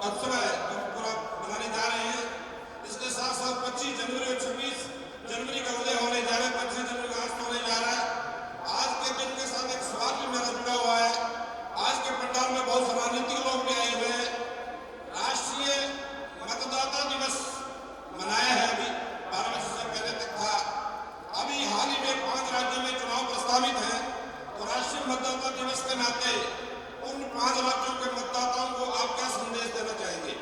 उत्सव है जो पूरा मनाने जा रहे हैं। इसके साथ साथ 25 जनवरी और 26 जनवरी का उदय होने जा रहा है। 25 जनवरी का आज होने जा रहा है। आज के दिन के साथ एक सवाल भी मेरा जुड़ा हुआ है। आज के पंडाल में बहुत राजनीतिक लोग भी आए हुए हैं। राष्ट्रीय मतदाता दिवस मनाया है, अभी 12 बजे से पहले तक था। अभी हाल ही में 5 राज्यों में चुनाव प्रस्तावित है। तो राष्ट्रीय मतदाता दिवस के नाते उन 5 राज्यों के मतदाताओं को आप क्या संदेश देना चाहेंगे?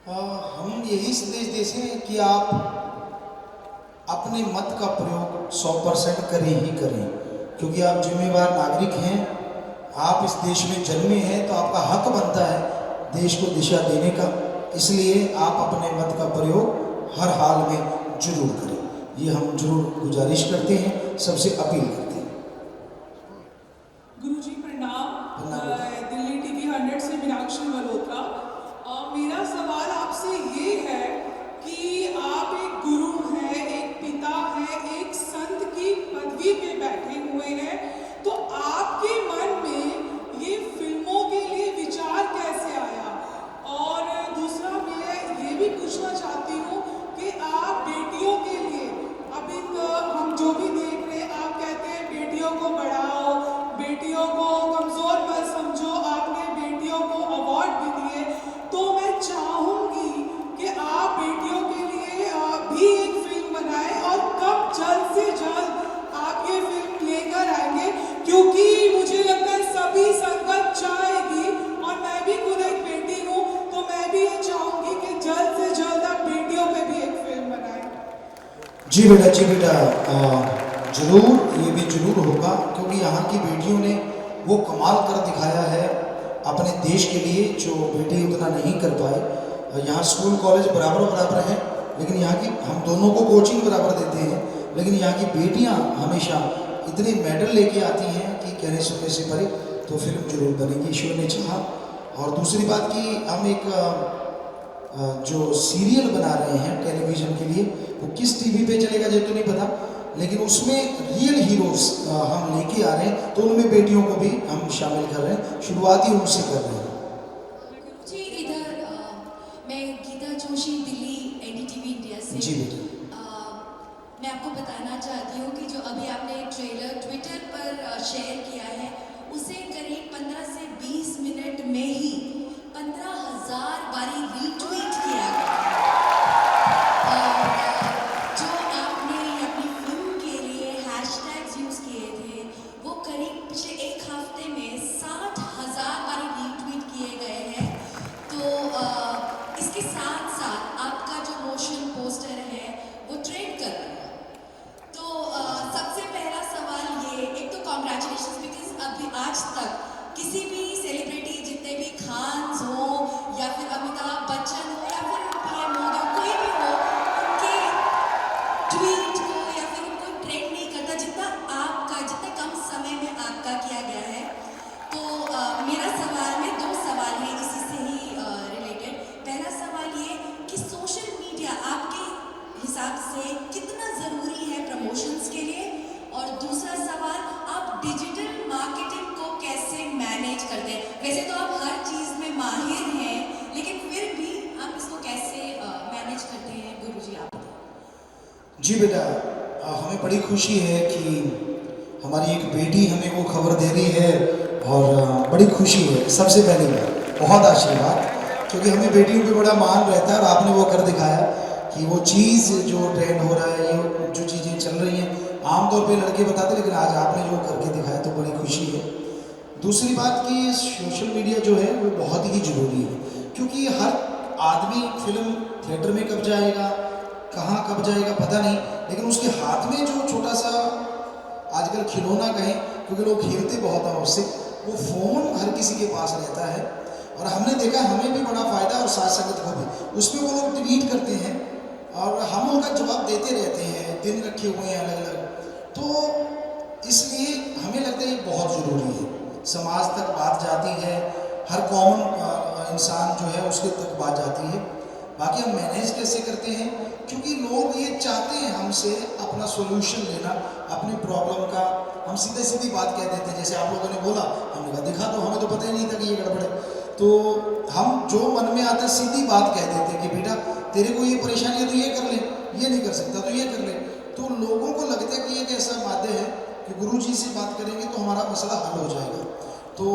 हम यही संदेश देते हैं कि आप अपने मत का प्रयोग 100% करें ही करें, क्योंकि आप जिम्मेवार नागरिक हैं। आप इस देश में जन्मे हैं तो आपका हक बनता है देश को दिशा देने का। इसलिए आप अपने मत का प्रयोग हर हाल में जरूर करें, ये हम जरूर गुजारिश करते हैं, सबसे अपील करते हैं। गुरुजी प्रणाम। दिल्ली टीवी 100 से मीनाक्षी मल्होत्रा। मेरा सवाल आपसे ये है कि आप एक गुरु हैं, एक पिता हैं, एक संत की पदवी पे बैठे हुए हैं, तो आपके मन में ये फिल्मों के लिए विचार कैसे आया? और दूसरा मैं ये भी पूछना चाहती हूँ कि आप बेटियों के लिए अभी हम जो भी देख रहे हैं, आप कहते हैं बेटियों को बढ़ाओ, बेटियों को कमजोर मत समझो, आपने बेटियों को अवार्ड भी दिए, तो मैं चाहूंगी कि आप बेटियों के लिए भी एक फिल्म बनाएं और कब जल्द से जल्द आप ये फिल्म लेकर आएंगे, क्योंकि मुझे लगता है सभी संगत चाहेगी और मैं भी खुद एक बेटी हूँ, तो मैं भी ये चाहूंगी कि जल्द से जल्द आप बेटियों पे भी एक फिल्म बनाएं। जी बेटा जरूर, ये भी जरूर होगा, क्योंकि यहाँ की बेटियों ने वो कमाल कर दिखाया है अपने देश के लिए जो बेटे उतना नहीं कर पाए। यहाँ स्कूल कॉलेज बराबर हैं, लेकिन यहाँ की हम दोनों को कोचिंग बराबर देते हैं, लेकिन यहाँ की बेटियाँ हमेशा इतने मेडल लेके आती हैं कि कहने सुनने से परे। तो फिल्म जरूर बनेगी, ईश्वर ने चाहा। और दूसरी बात कि हम एक जो सीरियल बना रहे हैं टेलीविज़न के लिए, वो किस टीवी पे चलेगा ये तो नहीं पता, लेकिन उसमें रियल हीरोज हम लेके आ रहे हैं, तो उनमें बेटियों को भी हम शामिल कर रहे हैं, शुरुआती उनसे कर रहे हैं। जी इधर मैं गीता जोशी, दिल्ली एनडीटीवी इंडिया से। जी बेटा, मैं आपको बताना चाहती हूँ कि जो अभी आपने ट्रेलर ट्विटर पर शेयर किया है, उसे करीब 15 से 20 मिनट में ही 15,000 बारी रीट्वीट किया गया है। और जो आपने अपनी फिल्म के लिए हैशटैग्स यूज़ किए थे, वो करीब पिछले एक हफ्ते में 60,000 बारी रीट्वीट किए गए हैं। तो इसके साथ साथ आपका जो मोशन पोस्टर है वो ट्रेंड कर रहा है। तो सबसे पहला सवाल ये, एक तो कॉन्ग्रेचुलेशंस, बिकॉज अभी आज तक किसी भी सेलिब्रिटी, जितने भी खान्स हो या फिर अमिताभ बच्चन हो या फिर पीएम मोदी, कोई भी हो, उनके ट्वीट को या फिर उनको ट्रेंड नहीं करता जितना आपका, जितने कम समय में आपका किया गया है। तो मेरा सवाल में 2 सवाल हैं इसी से ही रिलेटेड। पहला सवाल ये कि सोशल मीडिया आपके हिसाब से कितना ज़रूरी है प्रमोशंस के लिए, और दूसरा सवाल, आप डिजिटल मार्केटिंग को कैसे मैनेज करते हैं? वैसे तो आप हर चीज़ में माहिर हैं, लेकिन फिर भी आप इसको कैसे मैनेज करते हैं गुरुजी आप? जी बेटा, हमें बड़ी खुशी है कि हमारी एक बेटी हमें वो खबर दे रही है, और बड़ी खुशी है। सबसे पहली बात बहुत आशीर्वाद, क्योंकि हमें बेटियों पे बड़ा मान रहता है, और आपने वो कर दिखाया कि वो चीज़ जो ट्रेंड हो रहा है, ये जो चीज़ें चल रही हैं, आमतौर पे लड़के बताते, लेकिन आज आपने जो करके दिखाया तो बड़ी खुशी है। दूसरी बात कि सोशल मीडिया जो है वो बहुत ही ज़रूरी है, क्योंकि हर आदमी फिल्म थिएटर में कब जाएगा, कहाँ कब जाएगा पता नहीं, लेकिन उसके हाथ में जो छोटा सा आजकल खिलौना कहें, क्योंकि लोग खेलते बहुत हैं उससे, वो फ़ोन हर किसी के पास रहता है। और हमने देखा हमें भी बड़ा फ़ायदा और साथ संगत को भी। उसमें वो लोग ट्वीट करते हैं और हम उनका जवाब देते रहते हैं, दिन रखे हुए हैं अलग अलग। तो इसलिए हमें लगता है ये बहुत ज़रूरी है, समाज तक बात जाती है, हर कॉमन इंसान जो है उसके तक बात जाती है। बाकी हम मैनेज कैसे करते हैं, क्योंकि लोग ये चाहते हैं हमसे अपना सॉल्यूशन लेना अपनी प्रॉब्लम का। हम सीधे सीधी बात कह देते हैं, जैसे आप लोगों ने बोला, हमने कहा दिखा तो, हमें तो पता ही नहीं था कि ये गड़बड़ है। तो हम जो मन में आता है सीधी बात कह देते हैं कि बेटा तेरे को ये परेशानी है तो ये कर ले, ये नहीं कर सकता तो ये कर ले। तो लोगों को लगता है कि ये एक ऐसा माध्यम है कि गुरु जी से बात करेंगे तो हमारा मसला हल हो जाएगा। तो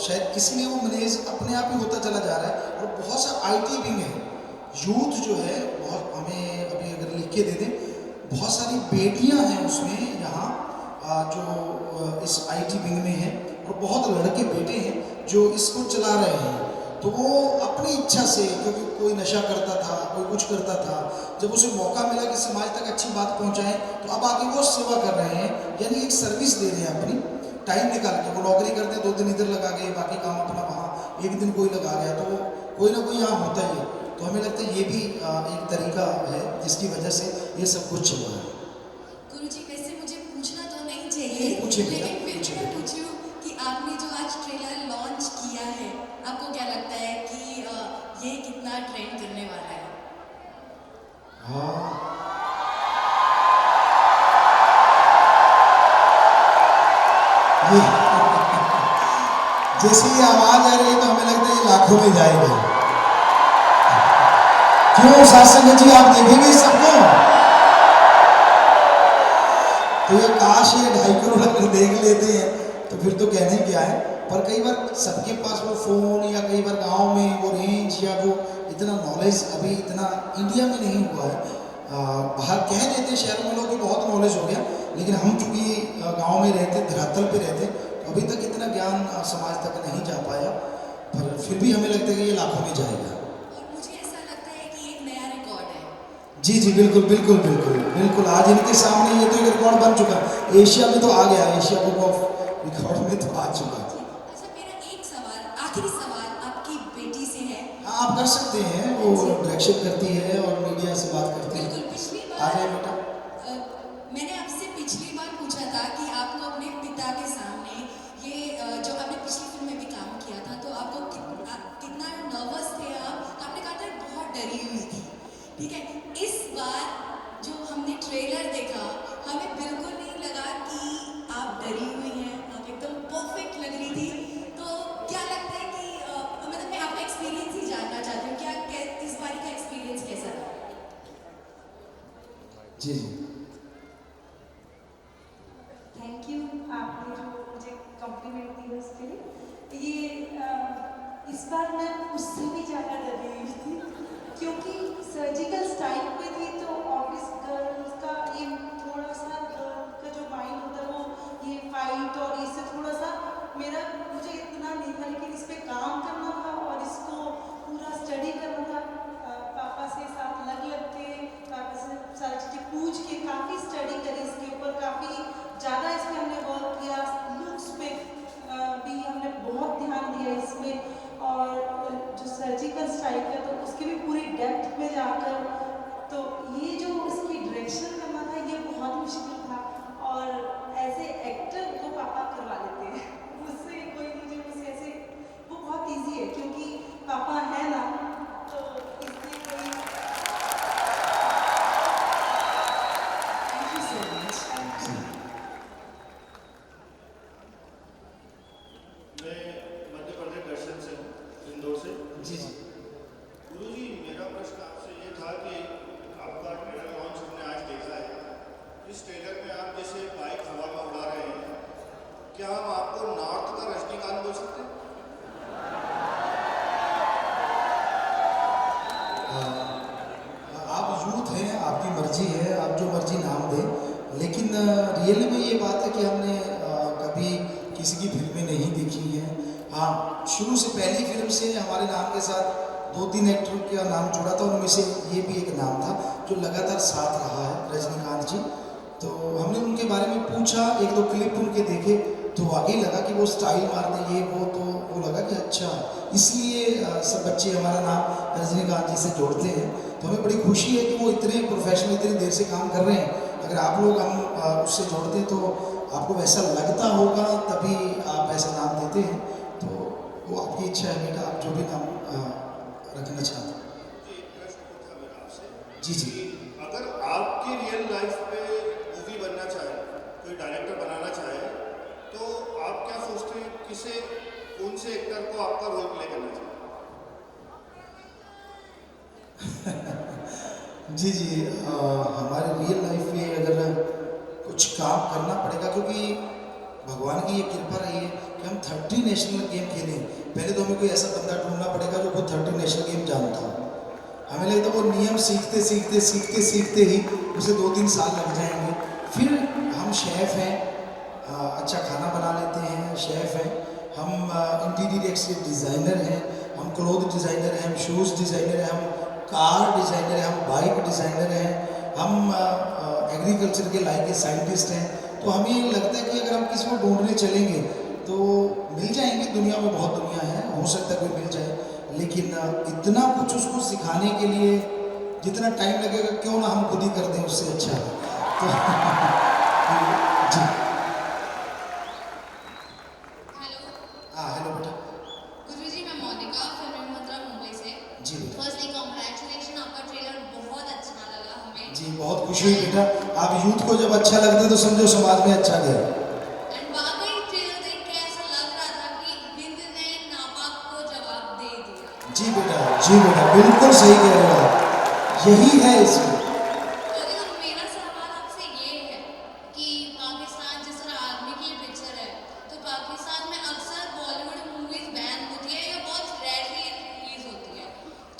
शायद इसलिए वो मैनेज अपने आप ही होता चला जा रहा है। और बहुत सा IT विंग है, यूथ जो है बहुत, हमें अभी अगर लिख के दे दें, बहुत सारी बेटियां हैं उसमें यहाँ जो इस IT विंग में हैं, और बहुत लड़के बेटे हैं जो इसको चला रहे हैं। तो वो अपनी इच्छा से, क्योंकि कोई नशा करता था, कोई कुछ करता था, जब उसे मौका मिला कि समाज तक अच्छी बात पहुंचाएं तो अब आके वो सेवा कर रहे हैं, यानी एक सर्विस दे रहे हैं अपनी, टाइम निकाल के। वो नौकरी करते हैं, 2 दिन इधर लगा गए, बाकी काम अपना वहाँ, एक दिन कोई लगा गया, तो कोई ना कोई यहाँ होता ही है। तो हमें लगता है ये भी एक तरीका है जिसकी वजह से ये सब कुछ चल रहा है। गुरुजी वैसे मुझे पूछना तो नहीं चाहिए, पूछिए बेटा, लेकिन फिर पूछिए मैं बेटा। पूछूं कि आपने जो आज ट्रेलर लॉन्च किया है, आपको क्या लगता है कि ये कितना ट्रेंड करने वाला है? हाँ, ये जैसे ये आवाज आ रही है तो हमें लगता है ये लाखों में जाएगा। क्यों साथ संगत जी, आप देखेंगे इस सबको? तो ये काश ये 2.5 करोड़ अगर देख लेते हैं तो फिर तो कहने क्या है। पर कई बार सबके पास वो फ़ोन, या कई बार गांव में वो रेंज, या वो इतना नॉलेज अभी इतना इंडिया में नहीं हुआ है। बाहर कह देते हैं शहरों में लोग कि बहुत नॉलेज हो गया, लेकिन हम चूँकि गांव में रहते, धरातल पे रहते, तो अभी तक इतना ज्ञान समाज तक नहीं जा पाया। पर फिर भी हमें लगता है कि ये लाखों में जाएगा। और मुझे ऐसा लगता है कि एक नया रिकॉर्ड है। जी जी, बिल्कुल बिल्कुल बिल्कुल बिल्कुल। आज इनके सामने ये तो एक रिकॉर्ड बन चुका है, एशिया में तो आ गया, एशिया बुक ऑफ रिकॉर्ड में तो आ चुका है। अच्छा, मेरा एक सवाल, आखिरी सवाल आपकी बेटी से है। हाँ, आप कर सकते हैं, वो डायरेक्शन करती है और मीडिया से बात करती है। बिल्कुल, पिछली आ बार जाए बेटा। मैंने आपसे पिछली बार पूछा था कि आपको अपने पिता के सामने ये जो आपने पिछली फिल्म में भी काम किया था, तो आपको कितना नर्वस थे आप? तो आपने कहा था बहुत डरी हुई थी, ठीक है। इस बार जो हमने ट्रेलर देखा, हमें बिल्कुल नहीं लगा कि आप डरी हुई हैं, आप एकदम परफेक्ट लग रही थी। तो क्या लगता है कि मतलब मैं आपका एक्सपीरियंस ही जानना चाहती हूँ, क्या इस बारी का एक्सपीरियंस कैसा था? जी जी, थैंक यू, आपने जो मुझे कॉम्प्लीमेंट दिया उसके लिए। ये इस बार मैं उससे भी ज़्यादा डरी हुई थी, क्योंकि सर्जिकल स्ट्राइक पे थी, तो ऑब्वियस गर्ल्स का ये थोड़ा सा का जो माइंड होता है वो ये फाइट और इससे थोड़ा सा मेरा, मुझे इतना नहीं था, लेकिन इस पर काम करना था और इसको पूरा स्टडी करना था। पापा से साथ लग के, पापा से सारी चीज़ें पूछ के काफ़ी स्टडी करी इसके ऊपर, काफ़ी ज़्यादा इस पर हमने वर्क किया। लुक्स पे भी हमने बहुत ध्यान दिया इसमें, और जो सर्जिकल स्ट्राइक है तो उसके भी पूरी डेप्थ में जाकर, तो ये जो इसकी डायरेक्शन करना था ये बहुत मुश्किल था। और एज ए एक्टर वो पापा करवा लेते हैं, उससे कोई मुझे कुछ ऐसे, वो बहुत ईजी है क्योंकि पापा है ना, तो इसलिए कोई। Thank you so much. मैं मध्य प्रदेश दर्शन से हूँ, इंदौर से। जी जी। गुरुजी, मेरा प्रश्न आपसे ये था कि आपका ट्रेलर लॉन्च हमने आज देखा है। इस ट्रेलर में आप जैसे बाइक हवा में उड़ा रहे हैं, क्या हम आपको नॉर्थ का रजनीकांत बोल सकते हैं? आप यूथ हैं, आपकी मर्जी है, आप जो मर्जी नाम दें, लेकिन रियल में ये बात है कि हमने कभी किसी की फिल्में नहीं देखी हैं। हाँ, शुरू से पहली फिल्म से हमारे नाम के साथ 2-3 एक्टरों का नाम जुड़ा था, उनमें से ये भी एक नाम था जो लगातार साथ रहा है, रजनीकांत जी। तो हमने उनके बारे में पूछा, 1-2 क्लिप उनके देखे, तो वाकई लगा कि वो स्टाइल मारते ये वो, तो वो लगा कि अच्छा, इसलिए सब बच्चे हमारा नाम रजनीकांत जी से जोड़ते हैं। तो हमें बड़ी खुशी है कि वो इतने प्रोफेशनल, इतनी देर से काम कर रहे हैं। अगर आप लोग हम उससे जोड़ते हैं तो आपको वैसा लगता होगा, तभी आप ऐसा नाम देते हैं। तो वो आपकी इच्छा है बेटा, आप जो भी नाम रखना चाहते हैं। एक प्रश्न था मेरा आपसे। जी जी। कि अगर आपकी रियल लाइफ पे मूवी बनना चाहे, कोई डायरेक्टर बनाना चाहे, तो आप क्या सोचते हैं किसे, कौन से एक्टर को आपका रोल प्ले करना चाहिए? जी जी, हमारे रियल लाइफ में अगर कुछ काम करना पड़ेगा, क्योंकि भगवान की ये कृपा रही है कि हम 30 नेशनल गेम खेले। पहले तो हमें कोई ऐसा बंदा ढूंढना पड़ेगा जो खुद 30 नेशनल गेम जानता हो। हमें लगता है वो नियम सीखते सीखते सीखते सीखते ही उसे 2-3 साल लग जाएंगे। फिर हम शेफ़ हैं, अच्छा खाना बना लेते हैं, शेफ़ हैं, हम इंटीरियर एक्सटीरियर डिज़ाइनर हैं, हम क्लोथ डिज़ाइनर हैं, हम शूज़ डिज़ाइनर हैं, हम कार डिज़ाइनर हैं, हम बाइक डिज़ाइनर हैं, हम एग्रीकल्चर के लाइक साइंटिस्ट हैं। तो हमें लगता है कि अगर हम किसी को ढूंढने चलेंगे तो मिल जाएंगे। दुनिया में बहुत दुनिया है, हो सकता है कोई मिल जाए, लेकिन इतना कुछ उसको सिखाने के लिए जितना टाइम लगेगा, क्यों ना हम खुद ही कर दें, उससे अच्छा है। तो जी हेलो हाँ, हेलो बेटा। गुरुजी, मैं मोनिका फिल्म मंत्रा मुंबई से। जी बेटा। फर्स्टली कॉन्ग्रेचुलेशन, आपका ट्रेलर बहुत अच्छा लगा हमें। जी, बहुत खुशी हुई बेटा। आप यूथ को जब अच्छा लगता है तो समझो समाज में अच्छा गया। एंड वाकई ट्रेलर देख के ऐसा लग रहा था कि हिंद ने नापाक को जवाब दे दिया। जी बेटा, बिल्कुल सही कह रहे हो आप, यही है इसमें। तो देखो, मेरा सवाल आपसे ये है कि पाकिस्तान जिस तरह आर्मी की पिक्चर है, तो पाकिस्तान में अक्सर बॉलीवुड मूवीज बैन होती है या बहुत रेयरली रिलीज होती है।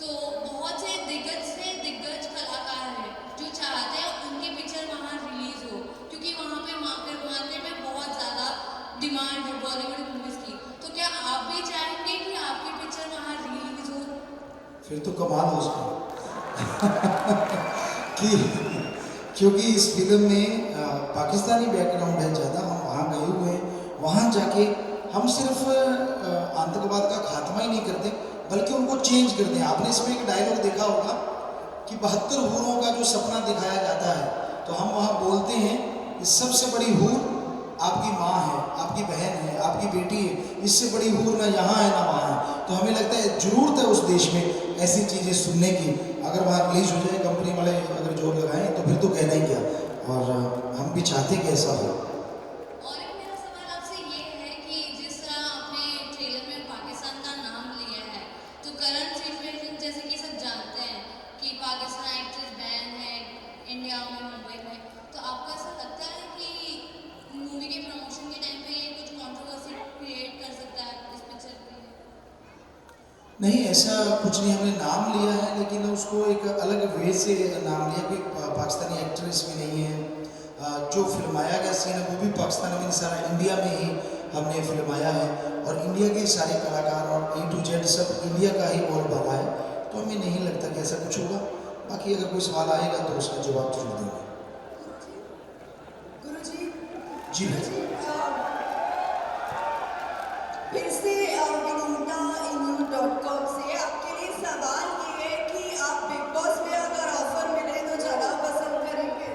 तो बहुत से दिग्गज कलाकार हैं जो चाहते हैं उनकी पिक्चर वहाँ रिलीज हो, क्योंकि वहाँ पे मार्केट में बहुत ज़्यादा डिमांड है बॉलीवुड मूवीज की। तो क्या आप भी चाहेंगे कि आपकी पिक्चर वहाँ रिलीज हो? फिर तो कमाल हो जाए कि क्योंकि इस फिल्म में पाकिस्तानी बैकग्राउंड है ज़्यादा। हम वहाँ गए हुए हैं, वहाँ जाके हम सिर्फ आतंकवाद का खात्मा ही नहीं करते बल्कि उनको चेंज करते हैं। आपने इसमें एक डायलॉग देखा होगा कि 72 हूरों का जो सपना दिखाया जाता है, तो हम वहाँ बोलते हैं कि सबसे बड़ी हूर आपकी माँ है, आपकी बहन है, आपकी बेटी है, इससे बड़ी हूर ना यहाँ है ना वहाँ है। तो हमें लगता है ज़रूरत है उस देश में ऐसी चीज़ें सुनने की। अगर वहाँ रिलीज हो जाए, कंपनी वाले अगर जोर लगाएं तो फिर तो कहना ही क्या। और हम भी चाहते कि ऐसा हो। और एक मेरा सवाल आपसे ये है कि जिस तरह आपने ट्रेलर में पाकिस्तान का नाम लिया है, तो करंट सिचुएशन जैसे कि सब जानते हैं कि पाकिस्तान एक्ट्रेस बैन है इंडिया में, मुंबई में, तो आपको ऐसा लगता है कि मूवी के प्रमोशन के टाइम पे ये कुछ कंट्रोवर्सी क्रिएट कर सकता है इस पिक्चर के लिए? नहीं, ऐसा कुछ नहीं। हमने नाम लिया है लेकिन उसको एक अलग वे से नाम लिया। कोई पाकिस्तानी एक्टर इसमें नहीं है। जो फिल्माया गया सीन है वो भी पाकिस्तान में, सारा इंडिया में ही हमने फिल्माया है, और इंडिया के सारे कलाकार और A to Z सब इंडिया का ही बोलबाला है। तो हमें नहीं लगता कि ऐसा कुछ होगा। बाकी अगर कोई सवाल आएगा तो उसका जवाब जरूर देंगे। गुरुजी, जी भाई। फिर से विनीता.com से आपके लिए सवाल ये है कि आप बिग बॉस में अगर ऑफर मिले तो जाना पसंद करेंगे?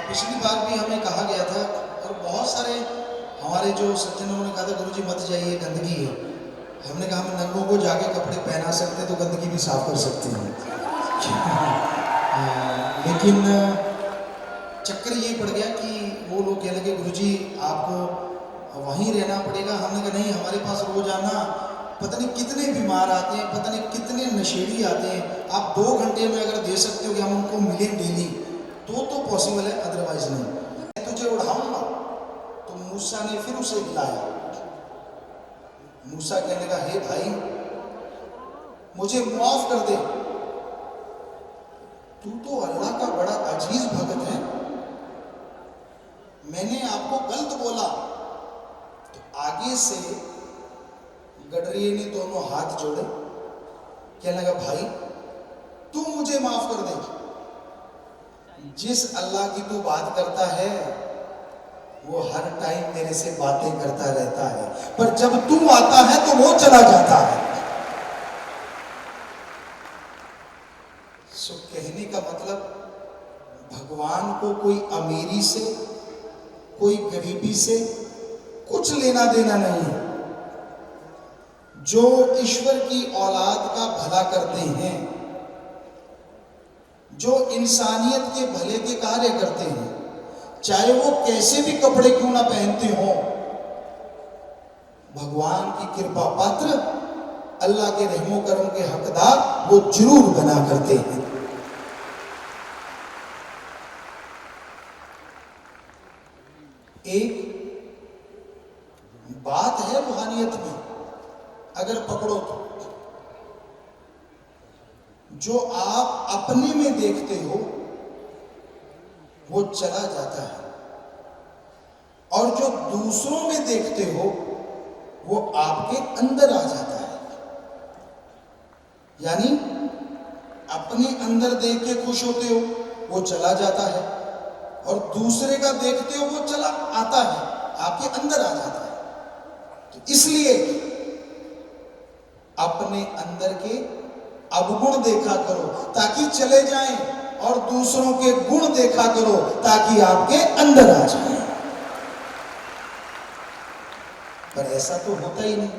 पिछली बार भी हमें कहा गया था, और बहुत सारे हमारे जो सज्जनों ने कहा था गुरुजी मत जाइए, गंदगी है। हमने कहा हम नंगों को जाके कपड़े पहना सकते हैं तो गंदगी भी साफ कर सकते हैं। लेकिन चक्कर ये पड़ गया कि वो लोग कहने लगे गुरुजी आपको वहीं रहना पड़ेगा। हमने कहा नहीं, हमारे पास रोजाना पता नहीं कितने बीमार आते हैं, पता नहीं कितने नशेड़ी आते हैं। आप 2 घंटे में अगर दे सकते हो कि हम उनको मिलें डेली तो पॉसिबल है, अदरवाइज नहीं। मैं तुझे उड़ाऊंगा। तो मूसा ने फिर उसे हिलाया। मूसा कहने लगा हे भाई मुझे माफ कर दे, तू तो अल्लाह का बड़ा अजीज भगत है, मैंने आपको गलत बोला। तो आगे से गडरिये ने दोनों हाथ जोड़े, कहने लगा भाई तू मुझे माफ कर दे। जिस अल्लाह की तू बात करता है वो हर टाइम मेरे से बातें करता रहता है, पर जब तू आता है तो वो चला जाता है। सो कहने का मतलब भगवान को कोई अमीरी से कोई गरीबी से कुछ लेना देना नहीं है। जो ईश्वर की औलाद का भला करते हैं, जो इंसानियत के भले के कार्य करते हैं, चाहे वो कैसे भी कपड़े क्यों ना पहनते हो, भगवान की कृपा पात्र अल्लाह के रहमो करम के हकदार वो जरूर बना करते हैं। एक बात है रूहानियत में, अगर पकड़ो तो, जो आप अपने में देखते हो वो चला जाता है, और जो दूसरों में देखते हो वो आपके अंदर आ जाता है। यानी अपने अंदर देख के खुश होते हो वो चला जाता है, और दूसरे का देखते हो वो चला आता है, आपके अंदर आ जाता है। तो इसलिए अपने अंदर के अवगुण देखा करो ताकि चले जाएं, और दूसरों के गुण देखा करो ताकि आपके अंदर आ जाए। पर ऐसा तो होता ही नहीं।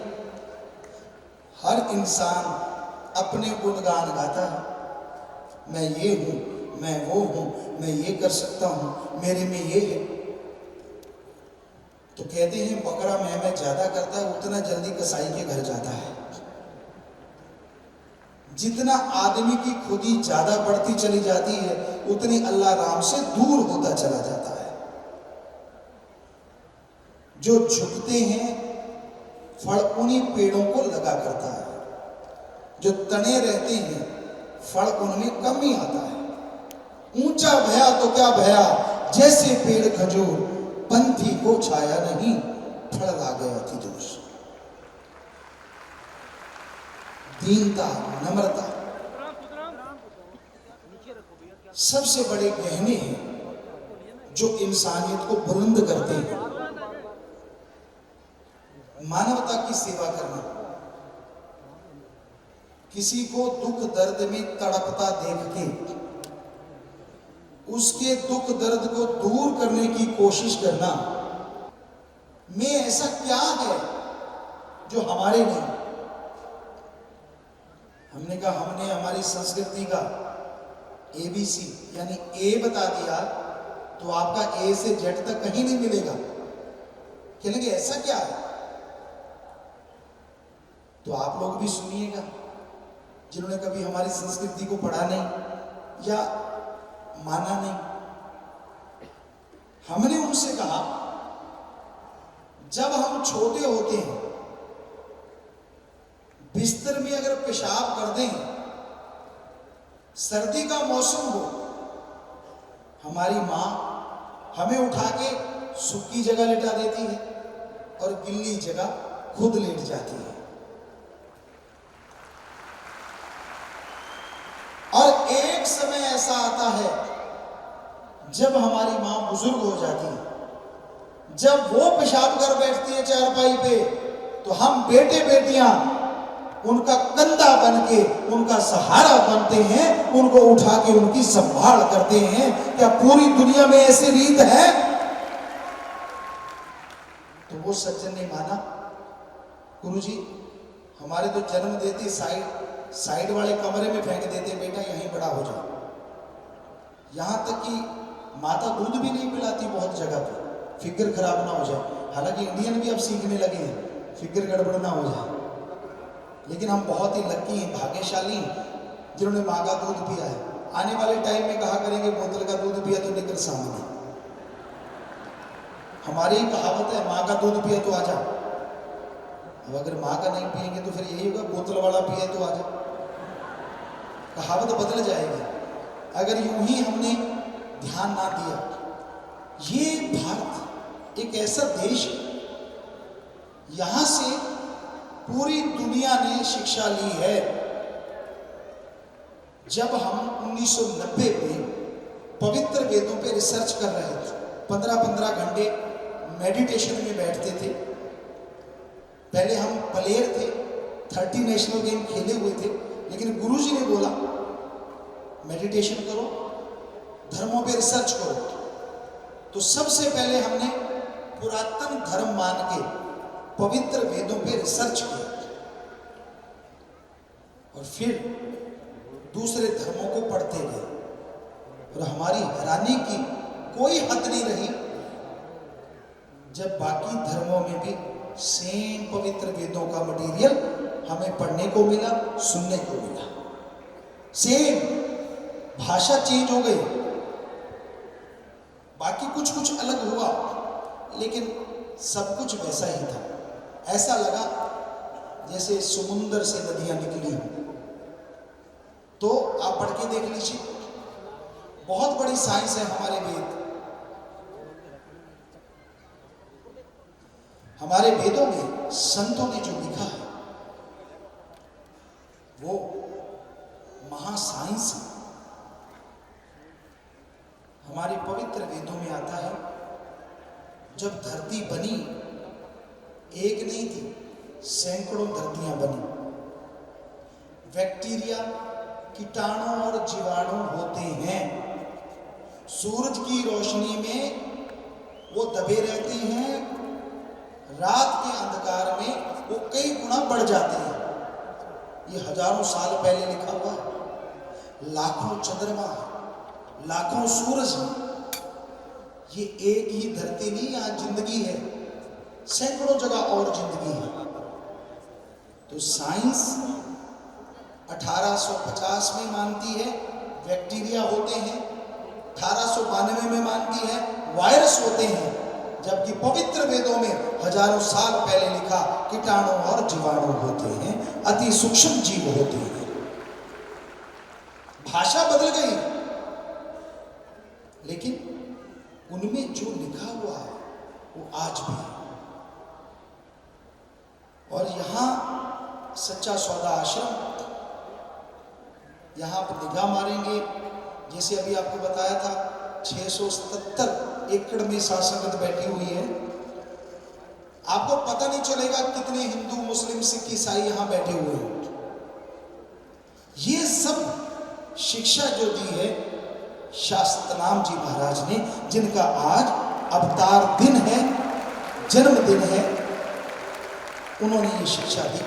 हर इंसान अपने गुणगान गाता है, मैं ये हूं, मैं वो हूं, मैं ये कर सकता हूं, मेरे में ये है। तो कहते हैं बकरा मैं ज्यादा करता है उतना जल्दी कसाई के घर जाता है। जितना आदमी की खुदी ज्यादा बढ़ती चली जाती है उतनी अल्लाह राम से दूर होता चला जाता है। जो झुकते हैं फल उन्हीं पेड़ों को लगा करता है, जो तने रहते हैं फल उनमें कम ही आता है। ऊंचा भया तो क्या भया, जैसे पेड़ खजूर, पंथी को छाया नहीं, फल लागे अति दूर। दीनता, नम्रता सबसे बड़े गहने हैं जो इंसानियत को बुलंद करते हैं। मानवता की सेवा करना, किसी को दुख दर्द में तड़पता देख के उसके दुख दर्द को दूर करने की कोशिश करना, में ऐसा क्या है जो हमारे नहीं। हमने कहा हमने हमारी संस्कृति का ABC यानी ए बता दिया तो आपका ए से जेड तक कहीं नहीं मिलेगा। कहेंगे ऐसा क्या है, तो आप लोग भी सुनिएगा जिन्होंने कभी हमारी संस्कृति को पढ़ा नहीं या माना नहीं। हमने उनसे कहा जब हम छोटे होते हैं बिस्तर में अगर पेशाब कर दें, सर्दी का मौसम हो, हमारी मां हमें उठा के सूखी जगह लेटा देती है और गिल्ली जगह खुद लेट जाती है। और एक समय ऐसा आता है जब हमारी मां बुजुर्ग हो जाती है, जब वो पेशाब कर बैठती है चारपाई पे, तो हम बेटे बेटियां उनका कंधा बन के उनका सहारा बनते हैं, उनको उठा के उनकी संभाल करते हैं। क्या पूरी दुनिया में ऐसी रीत है? तो वो सज्जन ने माना, गुरुजी हमारे तो जन्म देते साइड वाले कमरे में फेंक देते, बेटा यहीं बड़ा हो जाओ। यहां तक कि माता दूध भी नहीं पिलाती बहुत जगह पर, फिक्र खराब ना हो जाए। हालांकि इंडियन भी अब सीखने लगे हैं फिक्र गड़बड़ ना हो जाए, लेकिन हम बहुत ही लकी हैं, भाग्यशाली हैं जिन्होंने माँ का दूध पिया है। आने वाले टाइम में कहा करेंगे बोतल का दूध पिया तो निकल सामने। हमारी ही कहावत है माँ का दूध पिया तो आजा। अब अगर माँ का नहीं पिएंगे तो फिर यही होगा बोतल वाला पिए तो आजा। कहावत बदल जाएगी अगर यूं ही हमने ध्यान ना दिया। ये भारत एक ऐसा देश है, यहां से पूरी दुनिया ने शिक्षा ली है। जब हम 1990 में पवित्र वेदों पे रिसर्च कर रहे थे, 15-15 घंटे मेडिटेशन में बैठते थे। पहले हम प्लेयर थे, 30 नेशनल गेम खेले हुए थे, लेकिन गुरुजी ने बोला मेडिटेशन करो, धर्मों पे रिसर्च करो। तो सबसे पहले हमने पुरातन धर्म मान के पवित्र वेदों पे रिसर्च किया और फिर दूसरे धर्मों को पढ़ते गए, और हमारी हैरानी की कोई हद नहीं रही जब बाकी धर्मों में भी सेम पवित्र वेदों का मटेरियल हमें पढ़ने को मिला, सुनने को मिला। सेम, भाषा चेंज हो गई, बाकी कुछ कुछ अलग हुआ, लेकिन सब कुछ वैसा ही था। ऐसा लगा जैसे समुंदर से नदियां निकली हो। तो आप पढ़ के देख लीजिए, बहुत बड़ी साइंस है हमारे वेद। हमारे वेदों में संतों ने जो लिखा है वो महासाइंस है। हमारे पवित्र वेदों में आता है, जब धरती बनी, एक नहीं थी, सैकड़ों धरतियां बनी। बैक्टीरिया, कीटाणु और जीवाणु होते हैं। सूरज की रोशनी में वो दबे रहते हैं, रात के अंधकार में वो कई गुना बढ़ जाते हैं। ये हजारों साल पहले लिखा हुआ है। लाखों चंद्रमा, लाखों सूरज, ये एक ही धरती नहीं, यहाँ जिंदगी है, सैकड़ों जगह और जिंदगी है। तो साइंस 1850 में मानती है बैक्टीरिया होते हैं, 1892 में मानती है वायरस होते हैं, जबकि पवित्र वेदों में हजारों साल पहले लिखा कीटाणु और जीवाणु होते हैं, अति सूक्ष्म जीव होते हैं। भाषा बदल गई, लेकिन उनमें जो लिखा हुआ है वो आज भी है। और यहां सच्चा सौदा आश्रम, यहां आप निगाह मारेंगे, जैसे अभी आपको बताया था 677 एकड़ में शासकत बैठी हुई है। आपको पता नहीं चलेगा कितने हिंदू, मुस्लिम, सिख, ईसाई यहां बैठे हुए हैं। ये सब शिक्षा जो दी है शास्त्रनाम जी महाराज ने, जिनका आज अवतार दिन है, जन्मदिन है, उन्होंने ये शिक्षा दी।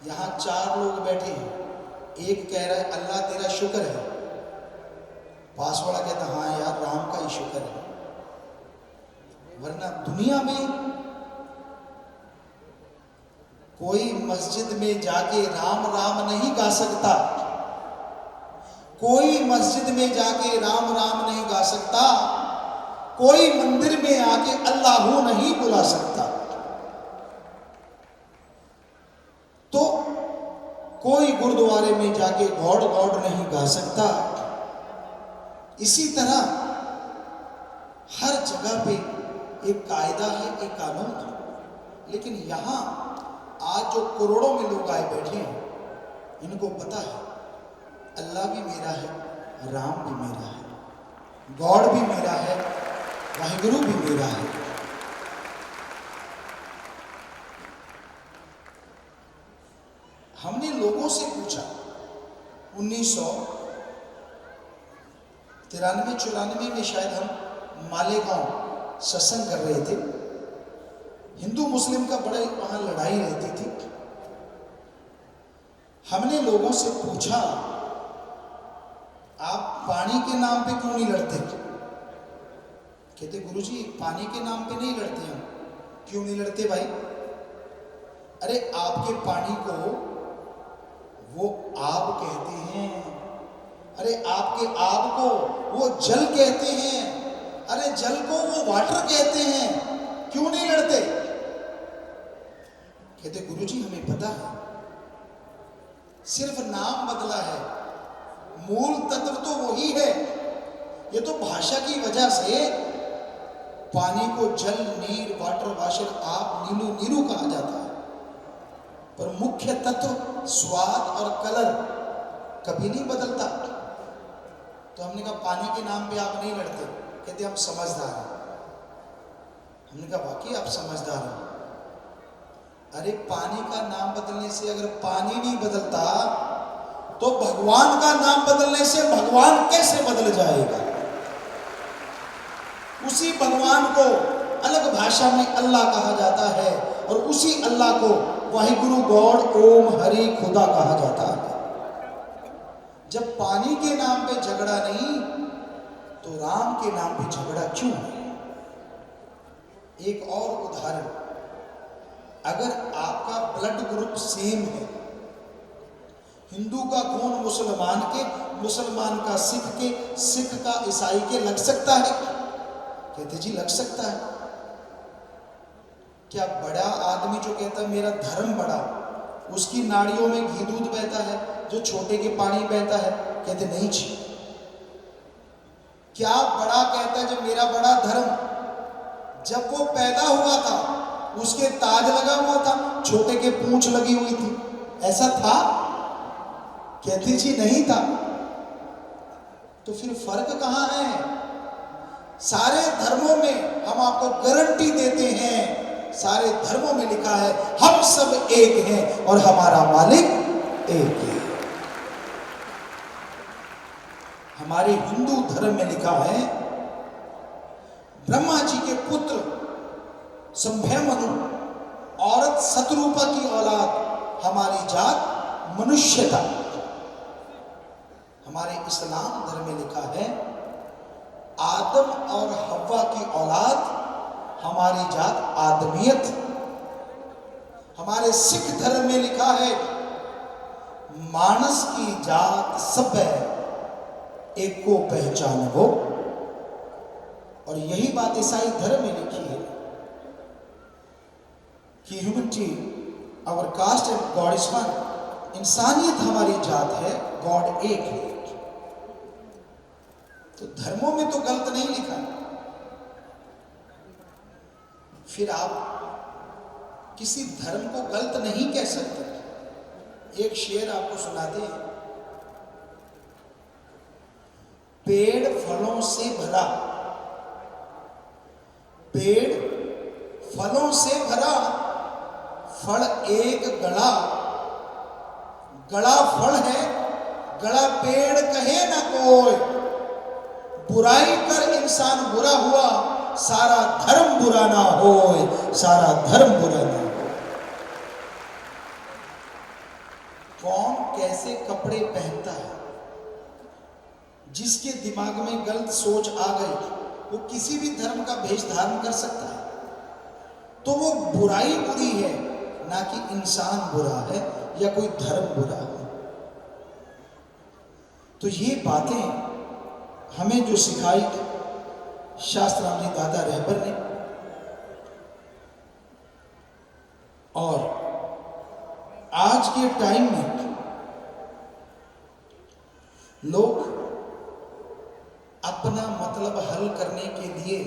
यहां 4 लोग बैठे हैं। एक कह रहा है अल्लाह तेरा शुक्र है, पास वाला कहता हाँ यार राम का ही शुक्र है। वरना दुनिया में कोई मस्जिद में जाके राम राम नहीं गा सकता, कोई मस्जिद में जाके राम राम नहीं गा सकता, कोई मंदिर में आके अल्लाहू नहीं बुला सकता। तो कोई गुरुद्वारे में जाके गॉड गॉड नहीं गा सकता। इसी तरह हर जगह पे एक कायदा है, एक कानून है। लेकिन यहां आज जो करोड़ों में लोग आए बैठे हैं, इनको पता है अल्लाह भी मेरा है, राम भी मेरा है, गॉड भी मेरा है, वाहिगुरु भी मेरा है। हमने लोगों से पूछा, 1993-94 में शायद हम मालेगांव सत्संग कर रहे थे। हिंदू मुस्लिम का बड़ा वहां लड़ाई रहती थी। हमने लोगों से पूछा आप पानी के नाम पे क्यों नहीं लड़ते? कहते गुरुजी पानी के नाम पे नहीं लड़ते हम। क्यों नहीं लड़ते भाई? अरे आपके पानी को वो आब कहते हैं, अरे आपके आब को वो जल कहते हैं, अरे जल को वो वाटर कहते हैं, क्यों नहीं लड़ते? कहते गुरुजी हमें पता है, सिर्फ नाम बदला है, मूल तत्व तो वही है। ये तो भाषा की वजह से पानी को जल, नीर, वाटर, वाशर, आप, नीलू, नीरू कहा जाता है, पर मुख्य तत्व स्वाद और कलर कभी नहीं बदलता। तो हमने कहा पानी के नाम पे आप नहीं लड़ते? कहते हम समझदार हैं। हमने कहा वाकई आप समझदार हैं। अरे पानी का नाम बदलने से अगर पानी नहीं बदलता तो भगवान का नाम बदलने से भगवान कैसे बदल जाएगा? उसी भगवान को अलग भाषा में अल्लाह कहा जाता है और उसी अल्लाह को वाहिगुरु, गॉड, ओम, हरि, खुदा कहा जाता है। जब पानी के नाम पे झगड़ा नहीं तो राम के नाम पे झगड़ा क्यों है? एक और उदाहरण, अगर आपका ब्लड ग्रुप सेम है, हिंदू का खून मुसलमान के, मुसलमान का सिख के, सिख का ईसाई के लग सकता है? कहते जी लग सकता है। क्या बड़ा आदमी जो कहता है मेरा धर्म बड़ा, उसकी नाड़ियों में घी दूध बहता है, जो छोटे के पानी बहता है? कहते नहीं जी। क्या बड़ा कहता है जब मेरा बड़ा धर्म, जब वो पैदा हुआ था उसके ताज लगा हुआ था, छोटे के पूंछ लगी हुई थी, ऐसा था? कहती जी नहीं था। तो फिर फर्क कहां है? सारे धर्मों में हम आपको गारंटी देते हैं, सारे धर्मों में लिखा है हम सब एक हैं और हमारा मालिक एक है। हमारे हिंदू धर्म में लिखा है ब्रह्मा जी के पुत्र संभयमनु, औरत शतरूपा की औलाद, हमारी जात मनुष्यता। हमारे इस्लाम धर्म में लिखा है आदम और हव्वा की औलाद, हमारी जात आदमियत। हमारे सिख धर्म में लिखा है मानस की जात सब है, एक को पहचान हो। और यही बात ईसाई धर्म में लिखी है कि humanity our caste and God is one, इंसानियत हमारी जात है, गॉड एक है। तो धर्मों में तो गलत नहीं लिखा, फिर आप किसी धर्म को गलत नहीं कह सकते। एक शेर आपको सुनाते हैं, पेड़ फलों से भरा, पेड़ फलों से भरा, फल एक गड़ा, गड़ा फल है, गड़ा पेड़ कहे ना कोई, बुराई कर इंसान बुरा हुआ, सारा धर्म बुरा ना होए, सारा धर्म बुरा ना हो। कौन कैसे कपड़े पहनता है, जिसके दिमाग में गलत सोच आ गई वो किसी भी धर्म का भेष धारण कर सकता है। तो वो बुराई बुरी है, ना कि इंसान बुरा है या कोई धर्म बुरा है। तो ये बातें हमें जो सिखाई शास्त्राम जी दादा रहबर ने, और आज के टाइम में लोग अपना मतलब हल करने के लिए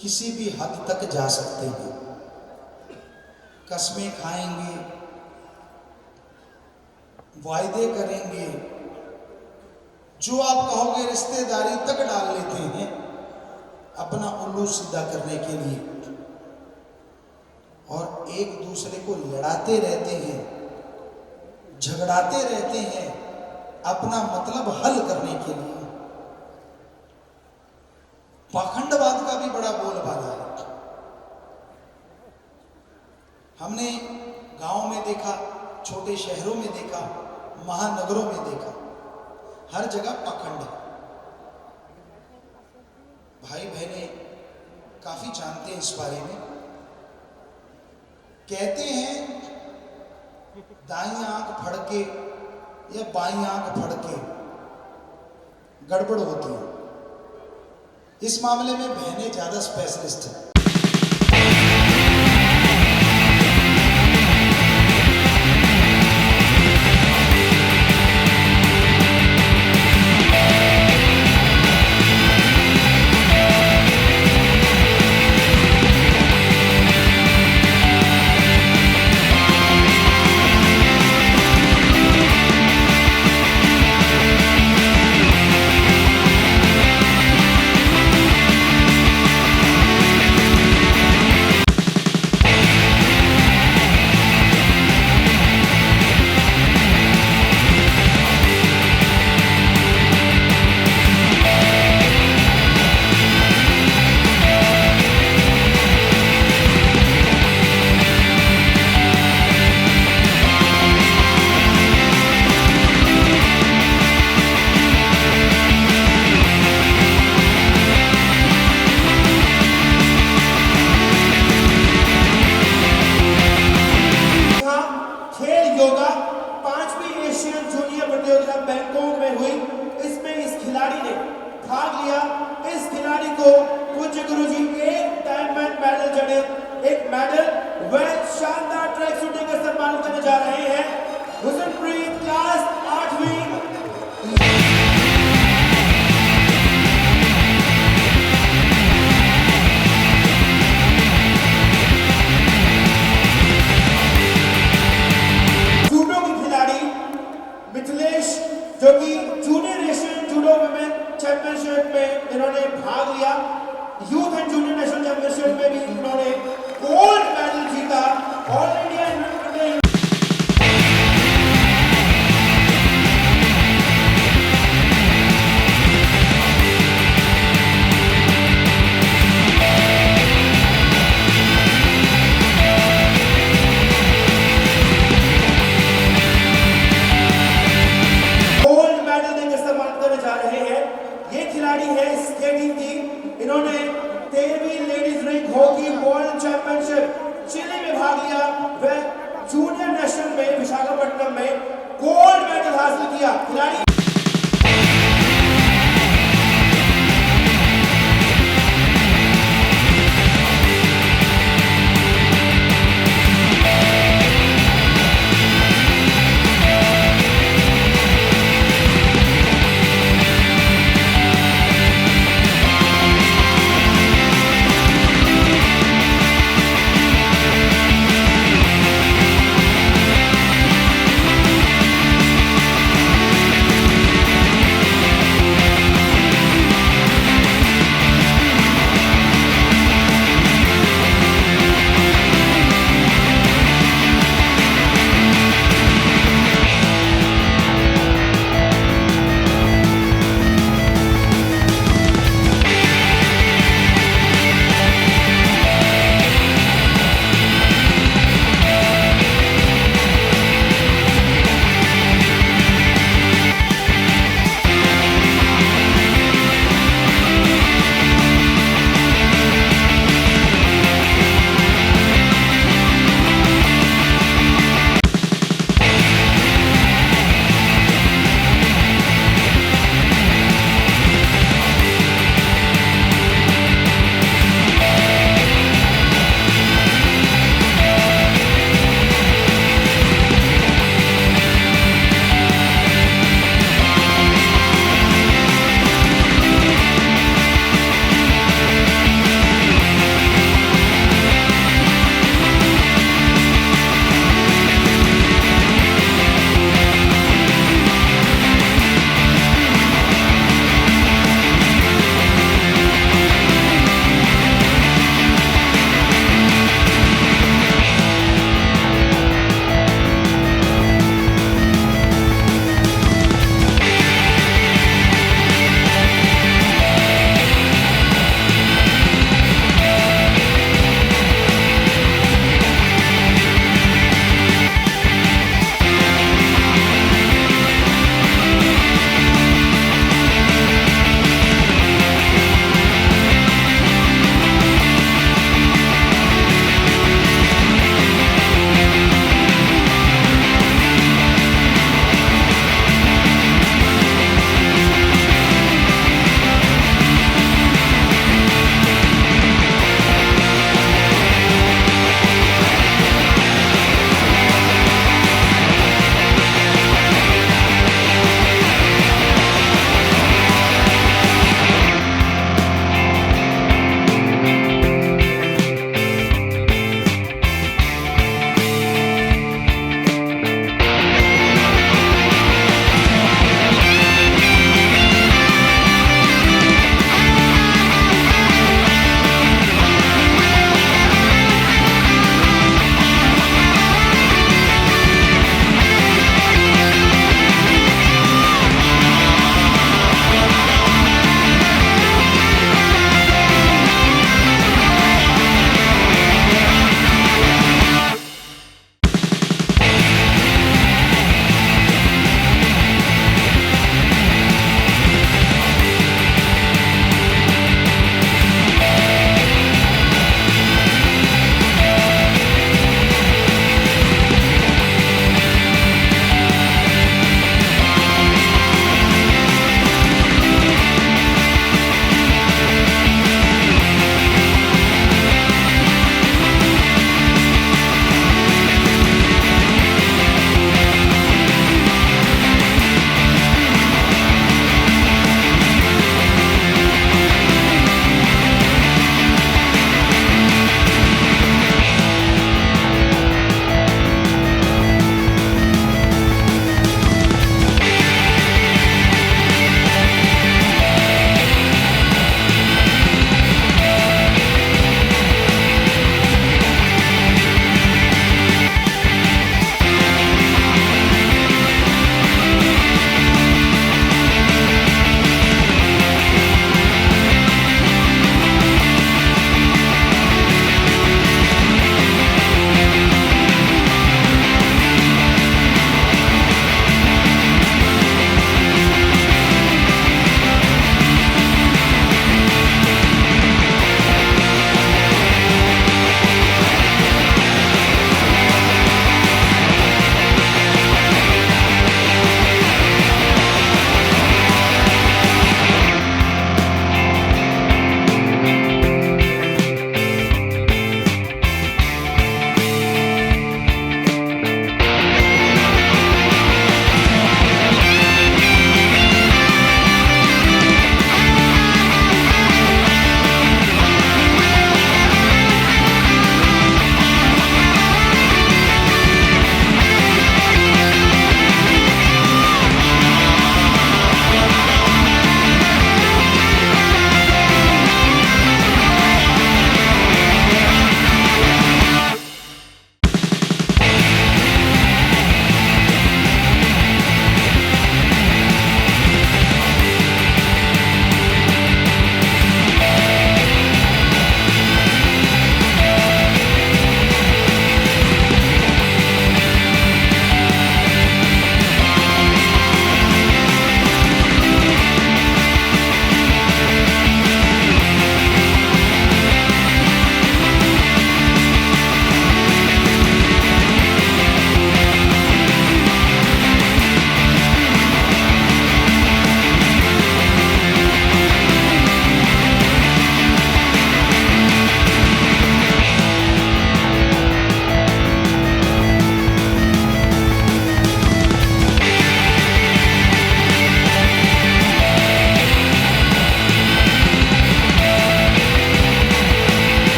किसी भी हद तक जा सकते हैं। कस्में खाएंगे, वायदे करेंगे, जो आप कहोगे रिश्तेदारी तक डाल लेते हैं अपना उल्लू सीधा करने के लिए, और एक दूसरे को लड़ाते रहते हैं, झगड़ाते रहते हैं अपना मतलब हल करने के लिए। पाखंडवाद का भी बड़ा बोलबाला है। हमने गांव में देखा, छोटे शहरों में देखा, महानगरों में देखा, हर जगह पाखंड है। भाई बहने काफी जानते हैं इस बारे में। कहते हैं दाईं आंख फड़के या बाईं आंख फड़के गड़बड़ होती है। इस मामले में बहनें ज्यादा स्पेशलिस्ट हैं। किया, वह जूनियर नेशनल में विशाखापट्टनम में गोल्ड मेडल हासिल किया। खिलाड़ी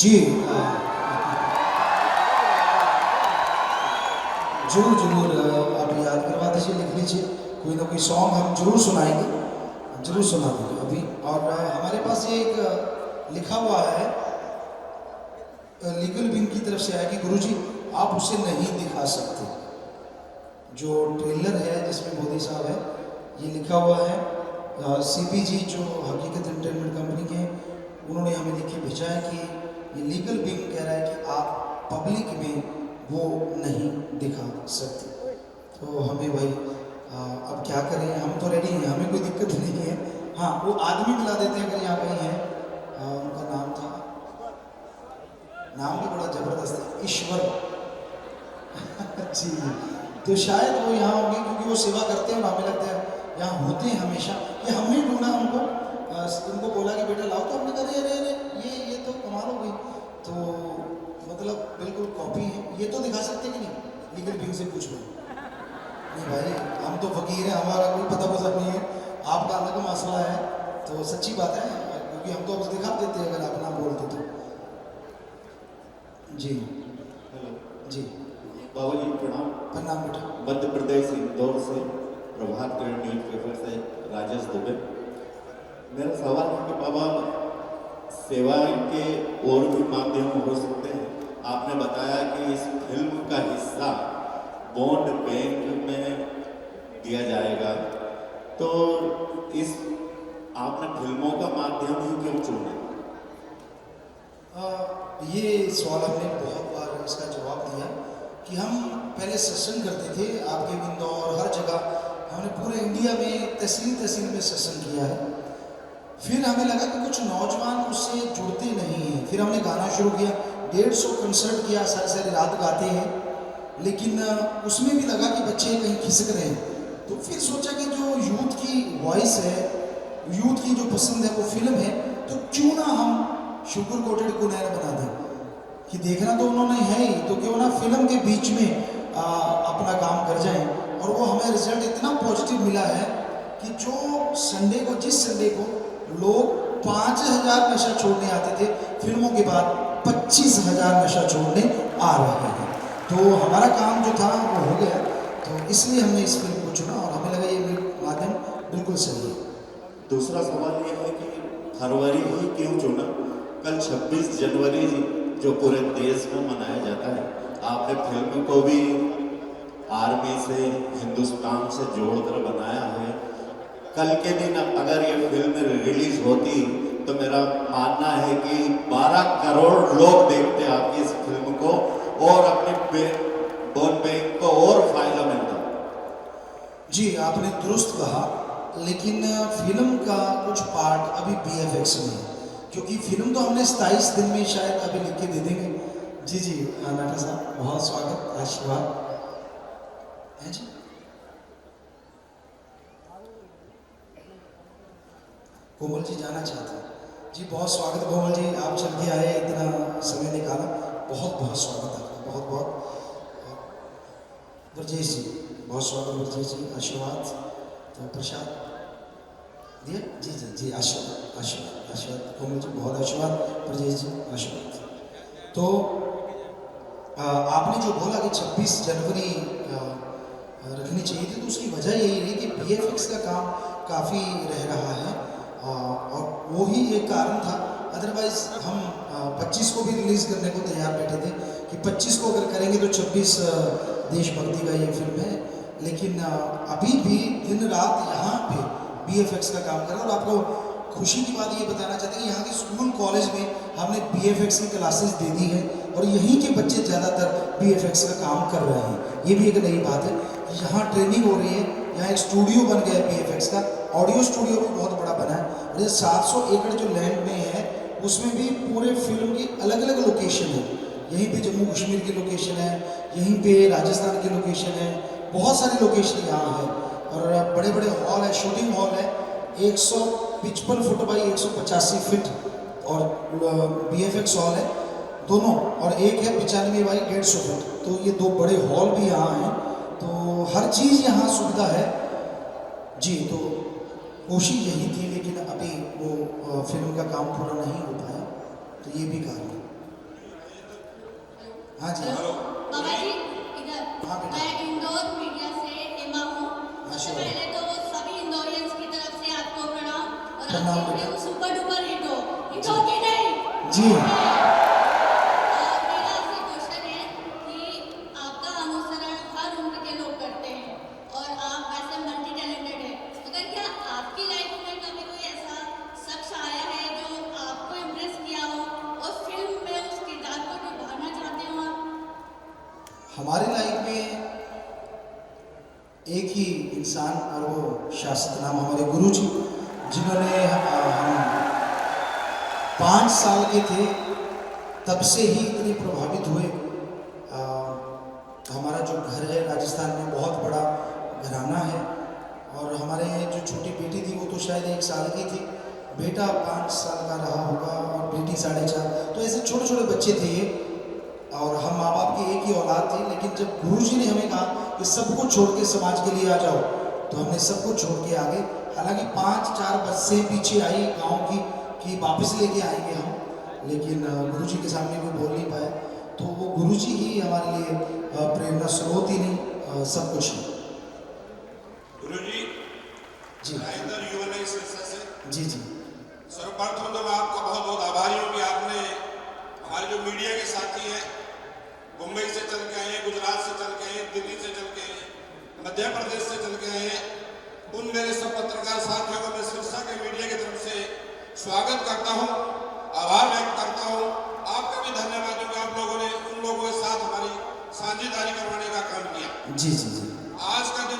जी जरूर जरूर आप याद करवा दीजिए, लिख लीजिए, कोई ना कोई सॉन्ग हम जरूर सुनाएंगे, जरूर सुना देंगे अभी। और हमारे पास ये एक लिखा हुआ है लीगल विंग की तरफ से आया कि गुरुजी आप उसे नहीं दिखा सकते। जो ट्रेलर है जिसमें मोदी साहब है, ये लिखा हुआ है CPG जो हकीकत एंटरटेनमेंट कंपनी के हैं, उन्होंने हमें लिख के भेजा है कि ये लीगल विंग कह रहा है कि आप पब्लिक में वो नहीं दिखा सकते। तो हमें भाई अब क्या करें, हम तो रेडी हैं, हमें कोई दिक्कत नहीं है। हाँ वो आदमी मिला देते हैं अगर यहाँ कहीं है, उनका नाम था, नाम भी बड़ा ज़बरदस्त है, ईश्वर जी। तो शायद वो यहाँ होंगे क्योंकि वो सेवा करते हैं और हमें लगता है यहाँ होते हैं हमेशा। ये हमने ढूंढा उनको, उनको बोला कि बेटा लाओ, तो हमने कहा अरे अरे ये तो कमाल हो गई। तो मतलब बिल्कुल कॉपी है। ये तो दिखा सकते कि नहीं, लीगल विंग से पूछ लो। नहीं भाई हम तो फकीर हैं, हमारा कोई पता पता नहीं है, आपका अलग मसला है। तो सच्ची बात है, क्योंकि हम तो अब दिखा देते हैं अगर आप ना बोलते तो। जी हेलो जी बाबू जी प्रणाम। प्रणाम बेटा। मध्य प्रदेश इंदौर से प्रभात किरण न्यूज़ पेपर से राजेश दुबे। मेरा सवाल है कि बाबा सेवा के और भी माध्यम हो सकते हैं। आपने बताया कि इस फिल्म का हिस्सा बॉन्ड बैंक में दिया जाएगा, तो इस आपने फिल्मों का माध्यम ही क्यों चुना? ये सवाल हमने बहुत बार इसका जवाब दिया कि हम पहले सत्संग करते थे आपके इंदौर हर जगह, हमने पूरे इंडिया में तहसील तहसील में सत्संग किया है। फिर हमें लगा कि कुछ नौजवान उससे जुड़ते नहीं हैं, फिर हमने गाना शुरू किया, 150 कंसर्ट किया, सारी सारी रात गाते हैं, लेकिन उसमें भी लगा कि बच्चे कहीं खिसक रहे हैं। तो फिर सोचा कि जो यूथ की वॉइस है, यूथ की जो पसंद है वो फिल्म है, तो क्यों ना हम शुगर कोटेड कुनैन बना दें कि देखना तो उन्होंने है ही, तो क्यों ना फिल्म के बीच में अपना काम कर जाएं। और वो हमें रिजल्ट इतना पॉजिटिव मिला है कि जो संडे को, जिस संडे को लोग 5000 नशा छोड़ने आते थे, फिल्मों के बाद 25,000 नशा छोड़ने आ रहे हैं। तो हमारा काम जो था वो हो गया, तो इसलिए हमने इस फिल्म को चुना और हमें लगा ये माध्यम बिल्कुल सही है। दूसरा सवाल यह है कि फरवरी ही क्यों चुना? कल 26 जनवरी जो पूरे देश में मनाया जाता है, आपने फिल्म को भी आर्मी से, हिंदुस्तान से जोड़कर बनाया है। कल के दिन अगर ये फिल्म रिलीज होती तो मेरा मानना है कि 12 करोड़ लोग देखते आपकी इस फिल्म को और अपने वोट बैंक को और फायदा मिलता। जी आपने दुरुस्त कहा, लेकिन फिल्म का कुछ पार्ट अभी BFX में है, क्योंकि फिल्म तो हमने 27 दिन में शायद अभी लिख के दे देंगे। जी जी नाटा साहब बहुत स्वागत, आशीर्वाद है जी। कोमल जी जाना चाहते हैं जी, बहुत स्वागत कोमल जी, आप चल के आए, इतना समय निकाला, बहुत बहुत स्वागत आपका, बहुत बहुत। ब्रजेश जी बहुत स्वागत, ब्रजेश जी आशीर्वाद। तो प्रसाद दिया जी जी जी, आशीर्वाद आशीर्वाद आशीर्वाद, कोमल जी बहुत आशीर्वाद, ब्रजेश जी आशीर्वाद। तो आपने जो बोला कि 26 जनवरी रखनी चाहिए थी, तो उसकी वजह यही है कि BFX का काम काफ़ी रह रहा है और वो ही एक कारण था। अदरवाइज हम 25 को भी रिलीज़ करने को तैयार बैठे थे कि 25 को अगर करेंगे तो 26 देशभक्ति का ये फिल्म है, लेकिन अभी भी दिन रात यहाँ पे BFX का काम कर रहा है। और आपको खुशी की बात ये बताना चाहते हैं कि यहाँ के स्कूल कॉलेज में हमने BFX की क्लासेस दे दी है और यहीं के बच्चे ज़्यादातर BFX का काम कर रहे हैं। ये भी एक नई बात है, यहाँ ट्रेनिंग हो रही है, यहाँ एक स्टूडियो बन गया है BFX का, ऑडियो स्टूडियो भी बहुत बड़ा बना है। और ये 700 एकड़ जो लैंड में है उसमें भी पूरे फिल्म की अलग अलग लोकेशन है। यहीं पे जम्मू कश्मीर की लोकेशन है, यहीं पे राजस्थान की लोकेशन है, बहुत सारी लोकेशन यहाँ है। और बड़े बड़े हॉल है, शूटिंग हॉल है 155 फुट बाई 185 फीट, और BFX हॉल है दोनों, और एक है 95 बाई 150 फुट। तो ये दो बड़े हॉल भी यहाँ हैं, तो हर चीज़ यहाँ सुविधा है जी। तो कोशिश यही थी, लेकिन अभी वो फिल्म का काम पूरा नहीं हो पाया, तो ये भी कारण है। हाँ जी। हेलो बाबा जी इधर। हाँ बेटा। मैं इंदौर मीडिया से हेमा हूँ। सबसे अच्छा। पहले तो सभी इंदौरियंस की तरफ से आपको प्रणाम और प्रणाम आपकी बेटा। फिल्म सुपर डुपर हिट हो की नहीं। जी। मेरा आपसे क्वेश्चन है कि आपका अनुसरण हर उम्र के लोग करते हैं और आप वैसे मल्टी टैलेंटेड हैं, मगर क्या आपकी लाइफ में कभी कोई ऐसा शख्स आया है जो आपको इम्प्रेस किया हो और फिल्म में उस किरदार को निभाना चाहते हो आप? हमारी लाइफ में एक ही इंसान और वो शास्त्र नाम हमारे गुरुजी, जिन्होंने हम 5 साल के थे तब से ही इतने प्रभावित हुए। हमारा जो घर है राजस्थान में बहुत बड़ा घराना है और हमारे जो छोटी बेटी थी वो तो शायद 1 साल की थी, बेटा 5 साल का रहा होगा और बेटी 4.5। तो ऐसे छोटे छोटे बच्चे थे और हम माँ बाप की एक ही औलाद थी। लेकिन जब गुरुजी ने हमें कहा कि सब कुछ छोड़ के समाज के लिए आ जाओ, तो हमने सब कुछ छोड़ के आ गए। हालांकि 5-4 बसें पीछे आई गांव की कि वापस लेके आएंगे हम, लेकिन गुरुजी के सामने कोई बोल नहीं पाया। तो वो गुरुजी ही हमारे लिए प्रेरणा स्रोत ही नहीं सब कुछ है। गुरुजी जी राजेंद्र युवा नई संस्था से जी जी सर्वप्रथम तो मैं आपका बहुत बहुत आभारी हूँ कि आपने हमारे जो मीडिया के साथी हैं, मुंबई से चल के आए, गुजरात से चल के आए, दिल्ली से चल के आए, मध्य प्रदेश से चल के आए हैं, उन मेरे सब पत्रकार साथियों को मैं संस्था के मीडिया की तरफ से स्वागत करता हूँ, आभार व्यक्त करता हूँ। आपका भी धन्यवाद हो कि आप लोगों ने उन लोगों के साथ हमारी साझेदारी करवाने का काम किया। जी जी जी। आज का दिन